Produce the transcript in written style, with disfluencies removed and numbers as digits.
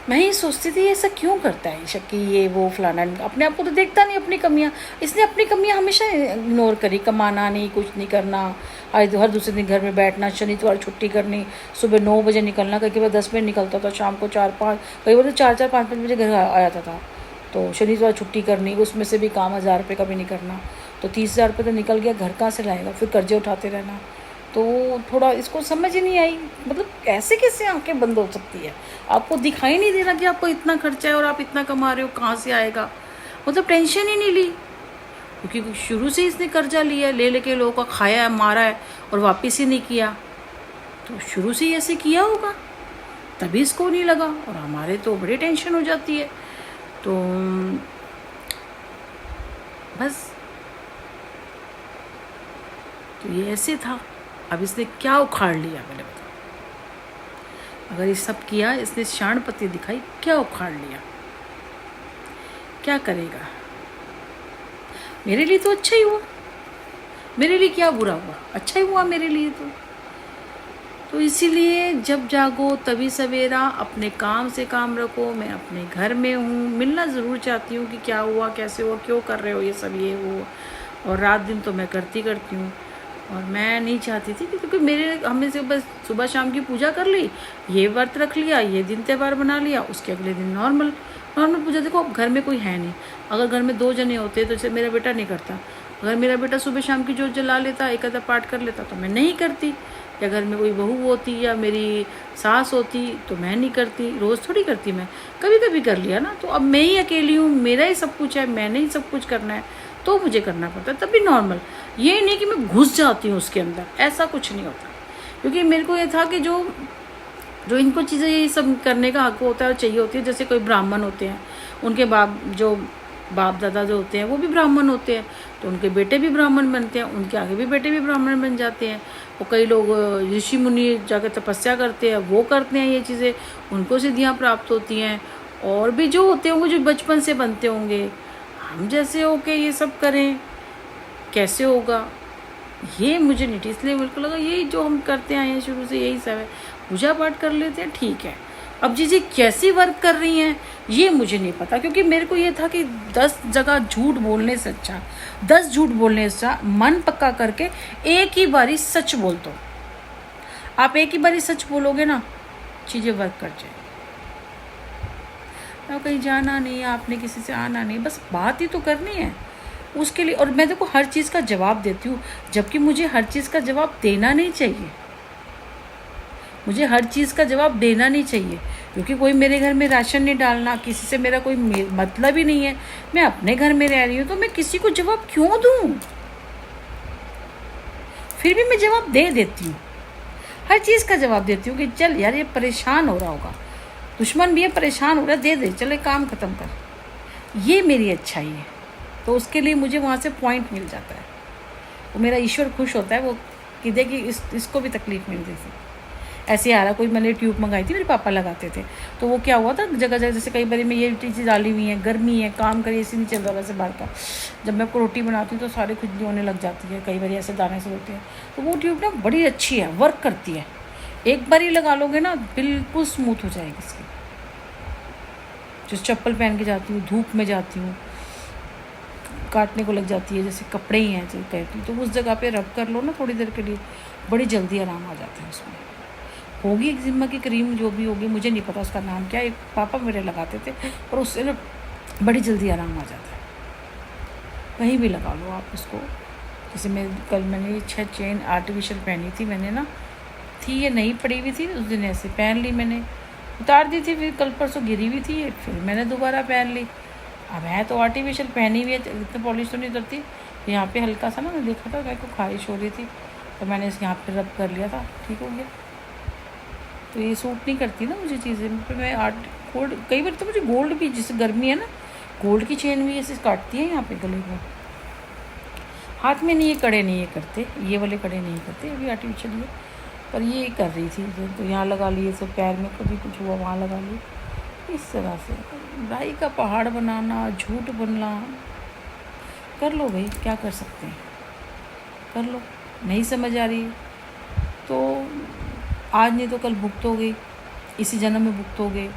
मैं ही सोचती थी ऐसा क्यों करता है शक्की, ये वो फलाना, अपने आप को तो देखता नहीं अपनी कमियां। इसने अपनी कमियां हमेशा इग्नोर करी, कमाना नहीं, कुछ नहीं करना, हर दूसरे दिन घर में बैठना, शनिवार छुट्टी करनी, सुबह 9 बजे निकलना, कई बार 10 बजे निकलता था, शाम को 4-5, कई बार तो 4-4 5-5 बजे घर आ जाता था। तो शनिवार छुट्टी करनी, उसमें से भी काम 1000 रुपये का भी नहीं करना, तो 30,000 रुपये तो निकल गया, घर कहाँ से लाएगा, फिर कर्जे उठाते रहना। तो थोड़ा इसको समझ ही नहीं आई, मतलब ऐसे कैसे आंखें बंद हो सकती है, आपको दिखाई नहीं दे रहा कि आपको इतना खर्चा है और आप इतना कमा रहे हो, कहाँ से आएगा, मतलब टेंशन ही नहीं ली, क्योंकि शुरू से इसने कर्जा लिया है, ले लेके लोगों का खाया है, मारा है और वापस ही नहीं किया, तो शुरू से ही ऐसे किया होगा, तभी इसको नहीं लगा, और हमारे तो बड़ी टेंशन हो जाती है। तो बस, तो ये ऐसे था। अब इसने क्या उखाड़ लिया, मैंने बताया, अगर ये सब किया, इसने शाणपति दिखाई, क्या उखाड़ लिया, क्या करेगा। मेरे लिए तो अच्छा ही हुआ, मेरे लिए क्या बुरा हुआ, अच्छा ही हुआ मेरे लिए तो इसीलिए जब जागो तभी सवेरा, अपने काम से काम रखो। मैं अपने घर में हूँ, मिलना ज़रूर चाहती हूँ कि क्या हुआ, कैसे हुआ, क्यों कर रहे हो ये सब, ये वो, और रात दिन तो मैं करती हूँ। और मैं नहीं चाहती थी क्योंकि मेरे हमने से बस सुबह शाम की पूजा कर ली, ये व्रत रख लिया, ये दिन त्यौहार बना लिया, उसके अगले दिन नॉर्मल पूजा। देखो अब घर में कोई है नहीं, अगर घर में 2 जने होते तो जैसे मेरा बेटा नहीं करता, अगर मेरा बेटा सुबह शाम की जोत जला लेता, एक आधा पाठ कर लेता, तो मैं नहीं करती, या घर में कोई बहू होती या मेरी सास होती तो मैं नहीं करती, रोज़ थोड़ी करती, मैं कभी कभी कर लिया ना। तो अब मैं ही अकेली हूँ, मेरा ही सब कुछ है, मैंने ही सब कुछ करना है, तो मुझे करना पड़ता है, तब भी नॉर्मल। ये नहीं कि मैं घुस जाती हूँ उसके अंदर, ऐसा कुछ नहीं होता, क्योंकि मेरे को ये था कि जो जो इनको चीज़ें ये सब करने का हक होता है और चाहिए होती है, जैसे कोई ब्राह्मण होते हैं, उनके बाप दादा जो होते हैं वो भी ब्राह्मण होते हैं, तो उनके बेटे भी ब्राह्मण बनते हैं, उनके आगे भी बेटे भी ब्राह्मण बन जाते हैं। और कई लोग ऋषि मुनि जाकर तपस्या करते हैं, वो करते हैं ये चीज़ें, उनको सिद्धियाँ प्राप्त होती हैं। और भी जो होते होंगे, जो बचपन से बनते होंगे, हम जैसे होके ये सब करें, कैसे होगा, ये मुझे नहीं, इसलिए मेरे को लगा यही जो हम करते आए हैं शुरू से, यही सब है, पूजा पाठ कर लेते हैं, ठीक है। अब चीज़ें कैसी वर्क कर रही हैं ये मुझे नहीं पता, क्योंकि मेरे को ये था कि 10 जगह झूठ बोलने से अच्छा, 10 झूठ बोलने से अच्छा मन पक्का करके एक ही बारी सच बोल दो। आप एक ही बारी सच बोलोगे ना, चीज़ें वर्क कर जाए। कहीं जाना नहीं, आपने किसी से आना नहीं, बस बात ही तो करनी है उसके लिए। और मैं देखो हर चीज़ का जवाब देती हूँ, जबकि मुझे हर चीज़ का जवाब देना नहीं चाहिए, मुझे हर चीज़ का जवाब देना नहीं चाहिए, क्योंकि कोई मेरे घर में राशन नहीं डालना, किसी से मेरा कोई मतलब ही नहीं है, मैं अपने घर में रह रही हूँ, तो मैं किसी को जवाब क्यों दूँ। फिर भी मैं जवाब दे देती हूँ, हर चीज़ का जवाब देती हूँ कि चल यार ये परेशान हो रहा होगा, दुश्मन भी है, परेशान हो रहा है, दे दे, चले काम ख़त्म कर, ये मेरी अच्छाई है। तो उसके लिए मुझे वहाँ से पॉइंट मिल जाता है, वो मेरा ईश्वर खुश होता है, वो कि देखिए इसको भी तकलीफ मिल रही थी। ऐसे आ रहा, कोई मैंने ट्यूब मंगाई थी, मेरे पापा लगाते थे, तो वो क्या हुआ था, जगह जगह जैसे कई बार में ये चीज़ डाली हुई है, गर्मी है, काम करिए, ऐसे नहीं चल रहा वैसे बाहर का, जब मैं आपको रोटी बनाती हूँ तो सारे खुजली होने लग जाती है, कई बार ऐसे दाने से होते हैं, तो वो ट्यूब ना बड़ी अच्छी है, वर्क करती है, एक बार ही लगा लोगे ना बिल्कुल स्मूथ हो जाएगी इसकी। जो चप्पल पहन के जाती हूँ, धूप में जाती हूँ, काटने को लग जाती है, जैसे कपड़े ही हैं जो कहती हूँ, तो उस जगह पे रब कर लो ना थोड़ी देर के लिए, बड़ी जल्दी आराम आ जाता है उसमें। होगी एक्जिमा की क्रीम जो भी होगी, मुझे नहीं पता उसका नाम क्या है, पापा मेरे लगाते थे, और उससे ना बड़ी जल्दी आराम आ जाता है। कहीं भी लगा लो आप उसको। जैसे मैंने 6 चेन आर्टिफिशियल पहनी थी, मैंने ना थी ये नहीं पड़ी हुई थी, उस दिन ऐसे पहन ली, मैंने उतार दी थी, फिर कल परसों गिरी हुई थी, फिर मैंने दोबारा पहन ली। अब है तो आर्टिफिशियल पहनी हुई है, इतनी पॉलिश तो नहीं करती, यहाँ पे हल्का सा ना मैं देखा था, मेरे को खारिश हो रही थी, तो मैंने इस यहाँ पे रब कर लिया था, ठीक हो गया। तो ये सूट नहीं करती ना मुझे चीज़ें, मैं गोल्ड, कई बार तो मुझे गोल्ड भी, जैसे गर्मी है ना, गोल्ड की चेन भी ऐसे काटती है यहाँ पे गले को, हाथ में नहीं, ये कड़े नहीं ये करते, ये वाले कड़े नहीं करते, अभी आर्टिफिशियल है, पर ये कर रही थी, तो यहाँ लगा लिए, तो पैर में कभी कुछ हुआ वहाँ लगा ली, इस तरह से राई का पहाड़ बनाना, झूठ बनना, कर लो भाई, क्या कर सकते हैं, कर लो। नहीं समझ आ रही तो आज नहीं तो कल भुगतोगे, इसी जन्म में भुगतोगे।